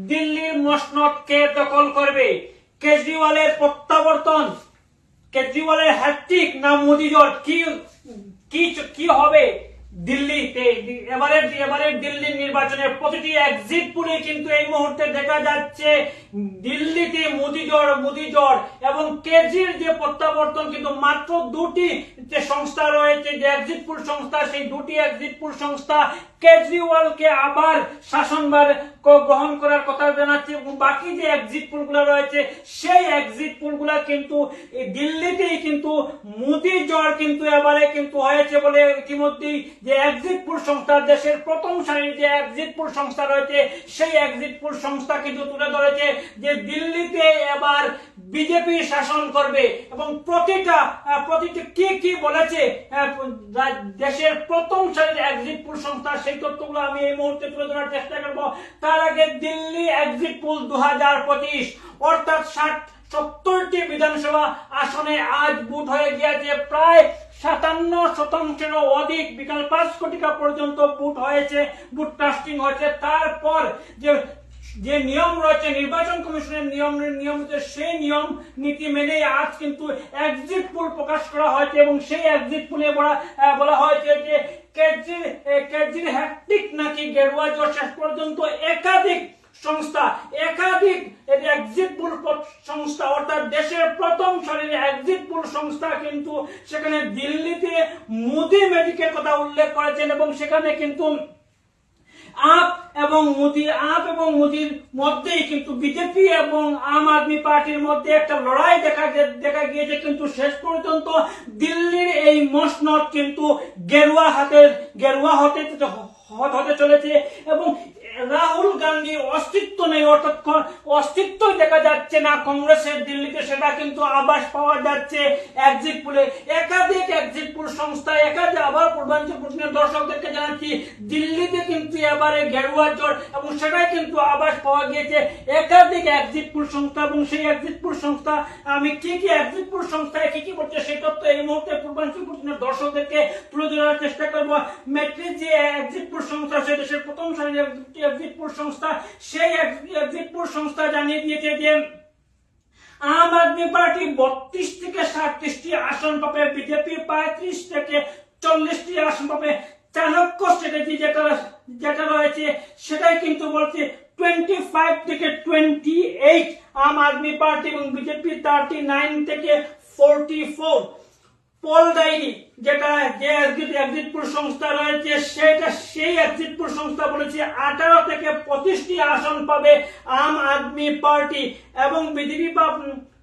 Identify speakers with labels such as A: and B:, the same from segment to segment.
A: দিল্লির মসনদ কে দখল করবে? কেজরিওয়ালের প্রত্যাবর্তন, কেজরিওয়ালের হ্যাট্রিক না মোদি জোট? কি হবে দিল্লিতে? এবারে দিল্লির নির্বাচনের প্রতিটি এক্সিট পোলে কিন্তু এই মুহূর্তে দেখা যাচ্ছে দিল্লিতে মোদি জোট এবং কেজির যে প্রত্যাবর্তন, কিন্তু মাত্র দুটি যে সংস্থা রয়েছে, যে এক্সিট পোল সংস্থা, সেই দুটি এক্সিট পোল সংস্থা কেজরিওয়ালকে আবার শাসনভার গ্রহণ করার কথা জানাচ্ছে এবং বাকি যে এক্সিট পোল গুলা রয়েছে সেই এক্সিট পোল গুলা কিন্তু দিল্লিতেই কিন্তু মোদি জোট কিন্তু এবারে কিন্তু হয়েছে বলে ইতিমধ্যেই যে এক্সিট পোল সংস্থা, দেশের প্রথম সারির যে এক্সিট পোল সংস্থা রয়েছে সেই এক্সিট পোল সংস্থা কিন্তু তুলে ধরেছে যে দিল্লিতে এবার বিজেপি শাসন করবে এবং প্রতিটা কি বলেছে দেশের প্রথম সারির এক্সিট পোল সংস্থা, সেই তথ্যগুলো আমি এই মুহূর্তে তুলে ধরার চেষ্টা করব। তার আগে দিল্লি এক্সিট পোল 2025 অর্থাৎ 70টি বিধানসভা আসনে আজ ভোট হয়ে গিয়েছে, প্রায় 57% অধিক, বিকাল 5 কোটিকা পর্যন্ত ভোট হয়েছে, ভোট কাস্টিং হয়েছে। তারপর যে নিয়ম রয়েছে নির্বাচন কমিশনের নিয়ম সেই নিয়ম নীতি মেনে আজ কিন্তু এক্সিট পোল প্রকাশ করা হয়েছে এবং সেই এক্সিট পোলে বলা হয়েছে যে কেজরির হ্যাট্রিক নাকি গেরুয়া জোট। শেষ পর্যন্ত একাধিক এক্সিট পোল সংস্থা অর্থাৎ দেশের প্রথম সারির এক্সিট পোল সংস্থা কিন্তু সেখানে দিল্লিতে মোদি ম্যাজিকের কথা উল্লেখ করেছেন এবং সেখানে কিন্তু আপ এবং মোদির মধ্যেই কিন্তু বিজেপি এবং আম আদমি পার্টির মধ্যে একটা লড়াই দেখা গিয়েছে, কিন্তু শেষ পর্যন্ত দিল্লির এই মসনদ কিন্তু গেরুয়া হতে চলেছে এবং রাহুল গান্ধীর অস্তিত্ব নেই, অর্থাৎ অস্তিত্ব দেখা যাচ্ছে না কংগ্রেসের দিল্লিতে, সেটা কিন্তু আভাস পাওয়া যাচ্ছে এক্সিট পোলে। একাধিক এক্সিট পোল সংস্থা আবার পূর্বাঞ্চল প্রশ্নের দর্শকদেরকে জানাচ্ছি দিল্লিতে কিন্তু এবারে গেরুয়া জোট এবং সেটাই কিন্তু আভাস পাওয়া গিয়েছে একাধিক এক্সিট পোল সংস্থা এবং সেই এক্সিট পোল সংস্থা আমি কি এক্সিট পোল সংস্থায় কি করছে সেই তথ্য এই মুহূর্তে পূর্বাঞ্চল প্রশ্নের দর্শকদেরকে তুলে ধরার চেষ্টা করবো। মেট্রিক যে এক্সিট পোল সংস্থা, সে দেশের প্রথম সারির এক্সিট পোল সংস্থা, সেই এক্সিট পোল সংস্থা জানিয়ে দিয়েছে যে আম আদমি পার্টি 32 থেকে 37টি আসন পাবে, বিজেপি 35 থেকে 40টি আসন পাবে। চাণক্য স্ট্র্যাটেজি যেটা রয়েছে সেটাই কিন্তু বলছে 25 থেকে 28 আম আদমি পার্টি এবং বিজেপি 39 থেকে 44। পোল ডায়েরি যে এক্সিট পোল সংস্থা রয়েছে সেই এক্সিট পোল সংস্থা বলেছে 18 থেকে 25টি আসন পাবে আম আদমি পার্টি এবং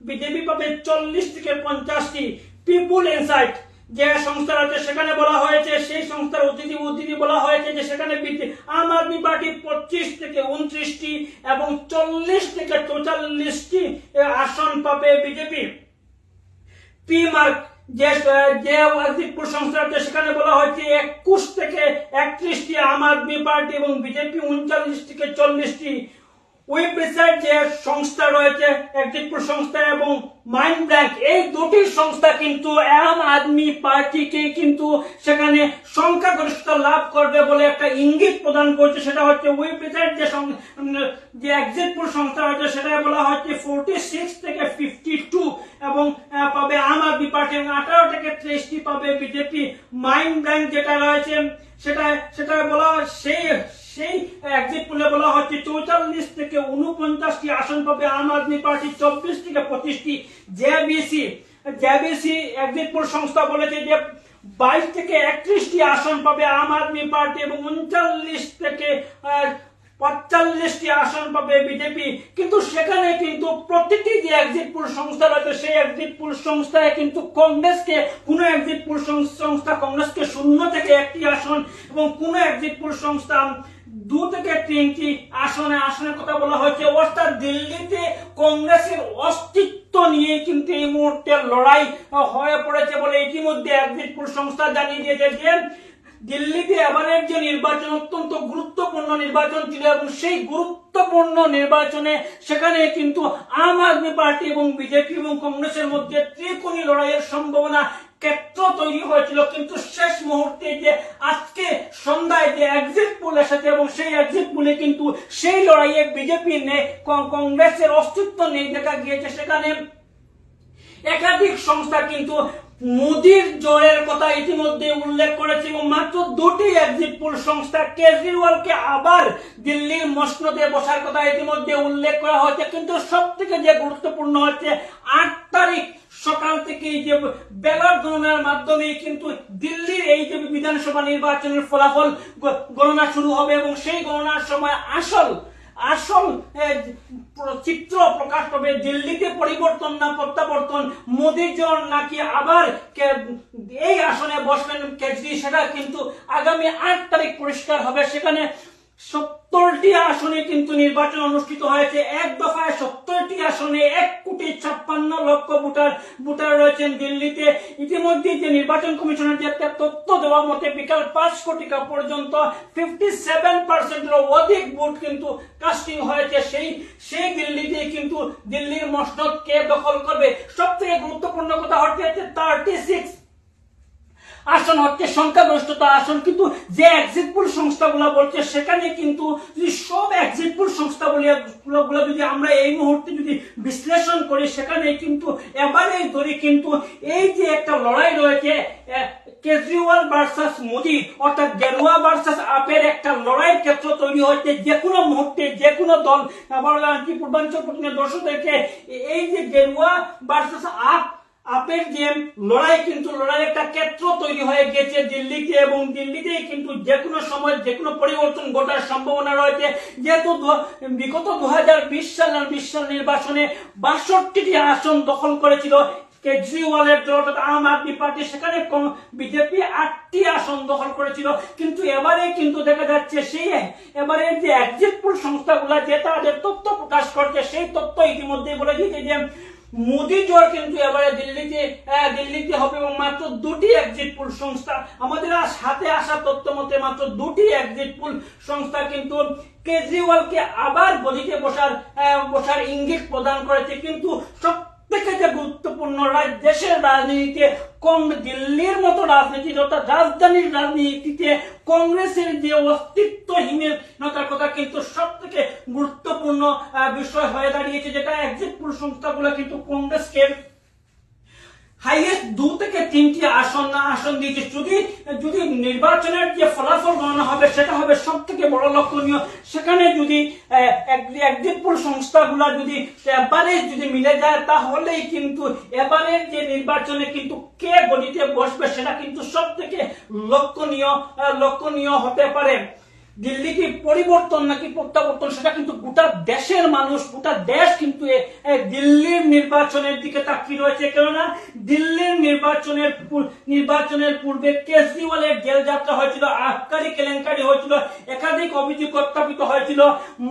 A: বিজেপি পাবে 40 থেকে 50টি। পিপুল ইনসাইট যে সংস্থা রয়েছে সেখানে বলা হয়েছে, সেই সংস্থার উদ্ধৃতি বলা হয়েছে যে সেখানে আম আদমি পার্টি 25 থেকে 29টি এবং 40 থেকে 44টি আসন পাবে বিজেপি। পি মার্ক যে এক্সিট পোল সংস্থা আছে সেখানে বলা হয়েছে 21 থেকে 31টি আম আদমি পার্টি এবং বিজেপি 39 থেকে 40টি। ওয়েব রিসার্চ যে সংস্থা রয়েছে এক্সিট পোল সংস্থা এবং মাইন্ড ব্ল্যাঙ্ক, এই দুটি সংস্থা কিন্তু আম আদমি পার্টিকে কিন্তু সেখানে সংখ্যাগরিষ্ঠতা লাভ করবে বলে একটা ইঙ্গিত প্রদান করছে। সেটা হচ্ছে ওয়েব রিসার্চ যে এক্সিট পোল সংস্থা রয়েছে সেটাই বলা হচ্ছে 46 থেকে 52 এবং পাবে আম আদমি পার্টি এবং 18 থেকে 23টি পাবে বিজেপি। মাইন্ড ব্ল্যাঙ্ক যেটা রয়েছে সেটা বলা সেই এক্সিট পোলে বলা হচ্ছে 44 থেকে 49টি আসন পাবে আম আদমি পার্টি, 24 থেকে 25টি। জেবিসি এক্সিট পোল সংস্থা বলেছে যে 22 থেকে 31টি আসন পাবে আম আদমি পার্টি এবং 39 থেকে 45টি আসন পাবে বিজেপি। কিন্তু সেখানে কিন্তু প্রতিটি যে এক্সিট পোল সংস্থা রয়েছে সেই এক্সিট পোল সংস্থায় কিন্তু কোন এক্সিট পোল সংস্থা কংগ্রেসকে 0 থেকে 1টি আসন এবং কোন এক্সিট পোল সংস্থা 2 থেকে 3টি আসনের কথা বলা হয়েছে। অর্থাৎ দিল্লিতে কংগ্রেসের অস্তিত্ব নিয়ে কিন্তু এই মুহূর্তে লড়াই হয়ে পড়েছে বলে ইতিমধ্যে এক্সিট পোল সংস্থা জানিয়ে দিয়েছে যে দিল্লিতে এবারের যে নির্বাচন অত্যন্ত গুরুত্বপূর্ণ নির্বাচন ছিল এবং সেই গুরুত্বপূর্ণ নির্বাচনে সেখানে কিন্তু আম আদমি পার্টি এবং বিজেপি এবং কংগ্রেসের মধ্যে ত্রিকোণী লড়াইয়ের সম্ভাবনা ক্ষেত্র তৈরি হয়েছিল, কিন্তু শেষ মুহূর্তে যে আজকে সন্ধ্যায় যে এক্সিট পোল এসেছে এবং সেই এক্সিট পোলে কিন্তু সেই লড়াইয়ে বিজেপি নেই, কংগ্রেসের অস্তিত্ব নেই দেখা গিয়েছে। সেখানে একাধিক সংস্থা কিন্তু মোদির জয়ের কথা ইতিমধ্যে উল্লেখ করেছে এবং মাত্র দুটি এক্সিট পোল সংস্থা কেজরিওয়ালকে আবার দিল্লির মসনদে বসার কথা ইতিমধ্যে উল্লেখ করা হয়েছে। কিন্তু সব থেকে যে গুরুত্বপূর্ণ হচ্ছে 8 তারিখ সকাল থেকে যে ব্যালট গণনার মাধ্যমে কিন্তু দিল্লির এই যে বিধানসভা নির্বাচনের ফলাফল গণনা শুরু হবে এবং সেই গণনার সময় আসল চিত্র প্রকাশ পাবে। দিল্লিতে পরিবর্তন না প্রত্যাবর্তন, মোদী জন নাকি আবার এই আসনে বসবেন কেজরি, সেটা কিন্তু আগামী 8 তারিখ পরিষ্কার হবে। সেখানে 70টি আসনে কিন্তু নির্বাচন অনুষ্ঠিত হয়েছে। এক দফায় 70টি আসনে 1,56,00,000 ভোটার রয়েছেন দিল্লিতে। ইতিমধ্যে যে নির্বাচন কমিশনের যে একটা তথ্য দেওয়া মতে বিকাল 5 কোটিকা পর্যন্ত 57% অধিক ভোট কিন্তু কাস্টিং হয়েছে। সেই দিল্লিতে কিন্তু দিল্লির মসনদ কে দখল করবে? সব থেকে গুরুত্বপূর্ণ কথা হচ্ছে 36 আসন হচ্ছে সংখ্যাগরিষ্ঠতা আসন। কিন্তু যে এক্সিট পোল সংস্থাগুলো বলছে সেখানে কিন্তু যদি সব এক্সিট পোল সংস্থাগুলো যদি আমরা এই মুহূর্তে যদি বিশ্লেষণ করি, সেখানে কিন্তু এবারে ধরি কিন্তু এই যে একটা লড়াই রয়েছে কেজরিওয়াল ভার্সাস মোদি, অর্থাৎ গেরুয়া ভার্সাস আপের একটা লড়াইয়ের ক্ষেত্র তৈরি হচ্ছে। যে কোনো মুহূর্তে যে কোনো দল, আবার পূর্বাঞ্চল প্রতিনিধি দর্শকদেরকে এই যে গেরুয়া ভার্সাস আপের যে লড়াই, কিন্তু লড়াই একটা ক্ষেত্র তৈরি হয়ে গেছে দিল্লিতে এবং দিল্লিতেই কিন্তু যে কোনো সময় যে কোনো পরিবর্তন ঘটার সম্ভাবনা রয়েছে। যেহেতু বিগত 2020 সাল নির্বাচনে 62টি আসন দখল করেছিল কেজরিওয়ালের দল আম আদমি পার্টি, সেখানে বিজেপি 8টি আসন দখল করেছিল। কিন্তু এবারে কিন্তু দেখা যাচ্ছে এবারে যে এক্সিট পোল সংস্থাগুলো যে তাদের তথ্য প্রকাশ করছে, সেই তথ্য ইতিমধ্যে বলে দিয়েছে যে মোদী জয় কিন্তু এবারে দিল্লিতে হবে এবং মাত্র দুটি এক্সিট পোল সংস্থা, আমাদের হাতে আসা তথ্য মতে মাত্র দুটি এক্সিট পোল সংস্থা কিন্তু কেজরিওয়ালকে আবার গদিতে বসার ইঙ্গিত প্রদান করেছে। কিন্তু সব থেকে যে গুরুত্বপূর্ণ দেশের রাজনীতিতে দিল্লির মতো রাজনীতি, অর্থাৎ রাজধানীর রাজনীতিতে কংগ্রেসের যে অস্তিত্বহীনতার কথা কিন্তু সব থেকে গুরুত্বপূর্ণ বিষয় হয়ে দাঁড়িয়েছে, যেটা এক্সিট পোল সংস্থাগুলো কিন্তু কংগ্রেসকে হাইয়েস্ট 2 থেকে 3টি আসন দিয়েছে। যদি নির্বাচনের যে ফলাফল গণনা হবে সেটা হবে সব থেকে বড় লক্ষণীয়। সেখানে যদি এক্সিট পোল সংস্থাগুলো যদি এবারে যদি মিলে যায়, তাহলেই কিন্তু এবারের যে নির্বাচনে কিন্তু কে গদিতে বসবে সেটা কিন্তু সব থেকে লক্ষণীয় হতে পারে। দিল্লি কি পরিবর্তন নাকি প্রত্যাবর্তন, সেটা কিন্তু গোটা দেশের মানুষ, গোটা দেশ কিন্তু দিল্লির নির্বাচনের দিকে তাকিয়ে রয়েছে। কেননা দিল্লির নির্বাচনের পূর্বে কেজরিওয়ালের জেল যাত্রা হয়েছিল, আবকারি কেলেঙ্কারি হয়েছিল, একাধিক অভিযোগ উত্থাপিত হয়েছিল,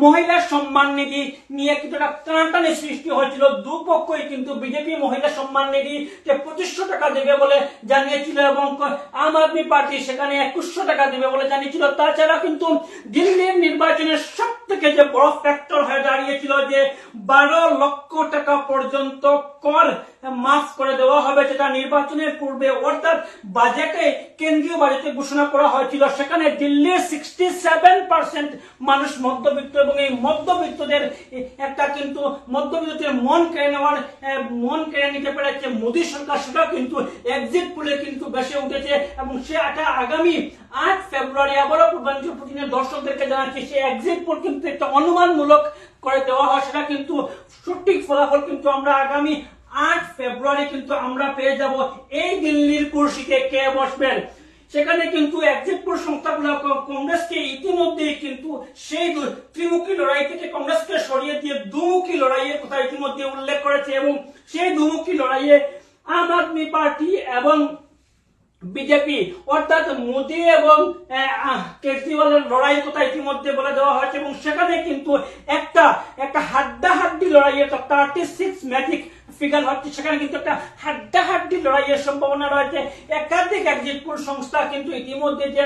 A: মহিলা সম্মান নিধি নিয়ে কিন্তু একটা টানাটানি সৃষ্টি হয়েছিল। দুপক্ষই কিন্তু বিজেপি মহিলা সম্মান নিধি 2500 টাকা দেবে বলে জানিয়েছিল এবং আম আদমি পার্টি সেখানে 2100 টাকা দেবে বলে জানিয়েছিল। তাছাড়া কিন্তু দিল্লির নির্বাচনের সব থেকে যে বড় ফ্যাক্টর হয়ে দাঁড়িয়েছিল যে 12 লক্ষ টাকা পর্যন্ত কর মাফ করে দেওয়া হবে, যেটা নির্বাচনের পূর্বে অর্থাৎ কেন্দ্রীয় বাজেটে ঘোষণা করা হয়েছিল। সেখানে দিল্লির 67% মানুষ মধ্যবিত্ত এবং এই মধ্যবিত্তদের একটা কিন্তু মধ্যবিত্তদের মন কেড়ে নিতে পেরেছে মোদী সরকার, সেটা কিন্তু এক্সিট পোলে কিন্তু বেশি উঠেছে এবং সেটা আগামী 8 ফেব্রুয়ারি আবারও পূর্বাঞ্চল প্রতিনিধি দর্শকদেরকে জানাচ্ছি, সে এক্সিট পোল কিন্তু একটা অনুমানমূলক করে দেওয়া হয়, সেটা কিন্তু সঠিক ফলাফল কিন্তু আমরা আগামী 8 ফেব্রুয়ারি কিন্তু আমরা পেয়ে যাব। এই দিল্লির কুর্সিতে কে বসবেন সেখানে কিন্তু এক্সিট পোল সংস্থাগুলো কংগ্রেসকে ইতিমধ্যেই কিন্তু সেই ত্রিমুখী লড়াই থেকে কংগ্রেসকে সরিয়ে দিয়ে দুমুখী লড়াইয়ের কথা ইতিমধ্যে উল্লেখ করেছে এবং সেই দুমুখী লড়াইয়ে আম আদমি পার্টি এবং বিজেপি অর্থাৎ মোদী এবং কেজরিওয়ালের লড়াইয়ের কথা ইতিমধ্যে বলে দেওয়া হয়েছে এবং সেখানে কিন্তু একটা হাড্ডাহাড্ডি লড়াই, একটা 36 ম্যাজিক ফিগার হচ্ছে, সেখানে কিন্তু একটা হাড্ডাহাড্ডি লড়াইয়ের সম্ভাবনা রয়েছে। একাধিক এক্সিট পোল সংস্থা কিন্তু ইতিমধ্যে যে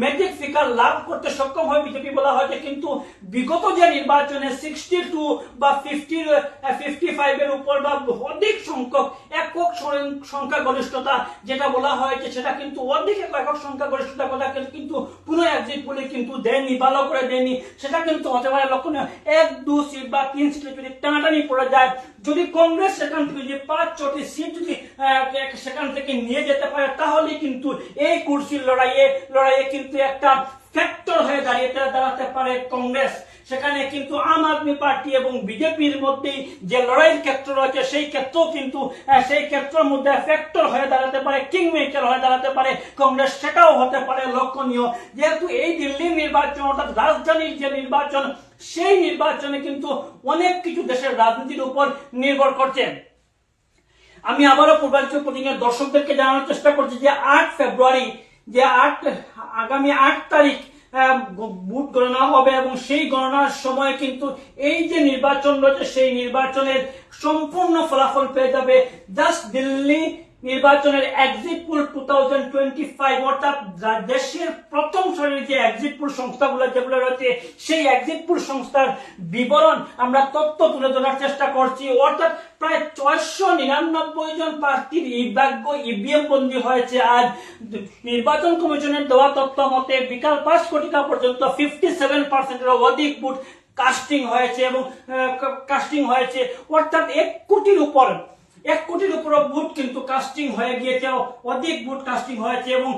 A: ম্যাজিক ফিগার লাভ করতে সক্ষম হয় বিজেপি বলা হয়েছে, কিন্তু বিগত যে নির্বাচনে 62 বা 55 এর উপর বা অধিক সংখ্যক একক সংখ্যাগরিষ্ঠতা যেটা বলা হয়েছে, সেটা কিন্তু অধিক একক সংখ্যাগরিষ্ঠতার কথা কিন্তু কোনো এক্সিট পোলে কিন্তু দেয়নি, ভালো করে দেয়নি। সেটা কিন্তু হতে পারে লক্ষণীয় 1-2 সিট বা 3 সিটে যদি টানাটানি পড়ে যায়, যদি কংগ্রেস সেখান থেকে যে 5-6টি সিট যদি সেখান থেকে নিয়ে যেতে পারে, তাহলে কিন্তু এই কুর্সির লড়াইয়ে কিন্তু একটা ফ্যাক্টর হয়ে দাঁড়াতে পারে কংগ্রেস। সেখানে কিন্তু আম আদমি পার্টি এবং বিজেপির মধ্যে যে লড়াইয়ের ক্ষেত্র রয়েছে, সেই ক্ষেত্রেও কিন্তু সেই ক্ষেত্রের মধ্যে ফ্যাক্টর হয়ে দাঁড়াতে পারে, কিং মেকার হয়ে দাঁড়াতে পারে কংগ্রেস। সেটাও হতে পারে লক্ষণীয়, যেহেতু এই দিল্লির নির্বাচন অর্থাৎ রাজধানীর যে নির্বাচন, সেই নির্বাচনে কিন্তু অনেক কিছু দেশের রাজনীতির উপর নির্ভর করছে। আমি আবারও পূর্বাঞ্চল প্রতিনিধির দর্শকদেরকে জানানোর চেষ্টা করছি যে 8 ফেব্রুয়ারি আগামী 8 তারিখ ভোট গণনা হবে, এবং সেই গণনার সময় কিন্তু এই যে নির্বাচন রয়েছে, সেই নির্বাচনের সম্পূর্ণ ফলাফল পেয়ে যাবে জাস্ট দিল্লি নির্বাচনের এক্সিট পোল 2025, অর্থাৎ দেশের প্রথম সারির যে এক্সিট পোল সংস্থাগুলো যেগুলো রয়েছে, সেই এক্সিট পোল সংস্থার বিবরণ আমরা তথ্য তুলে ধরার চেষ্টা করছি। অর্থাৎ প্রায় 699 জন প্রার্থীর ভাগ্য ইভিএম বন্দী হয়েছে। আজ নির্বাচন কমিশনের দেওয়া তথ্য মতে বিকাল 5 কোটিকা পর্যন্ত 57%-এর অধিক ভোট কাস্টিং হয়েছে, অর্থাৎ 1 কোটির উপর ভোট কিন্তু কাস্টিং হয়ে গিয়েছে, অধিক ভোট কাস্টিং হয়েছে, এবং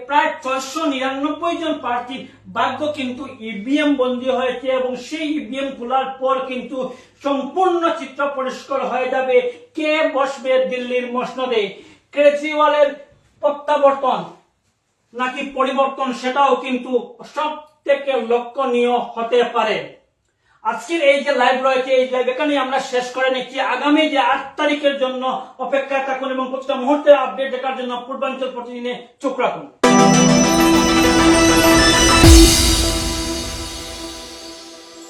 A: প্রায় 699 জন প্রার্থীর ভাগ্য কিন্তু ইভিএম বন্দী হয়েছে। এবং সেই ইভিএম খোলার পর কিন্তু সম্পূর্ণ চিত্র পরিষ্কার হয়ে যাবে কে বসবে দিল্লির মসনদে। কেজরিওয়ালের প্রত্যাবর্তন নাকি পরিবর্তন, সেটাও কিন্তু সব থেকে লক্ষণীয় হতে পারে। আজকের এই যে লাইভ রয়েছে, এই লাইভ এখানে আমরা শেষ করে নিচ্ছি। আগামী যে 8 তারিখের জন্য অপেক্ষা থাকুন এবং প্রতিটা মুহূর্তের আপডেট দেখার জন্য পূর্বাঞ্চল প্রতিদিনে চোখ রাখুন।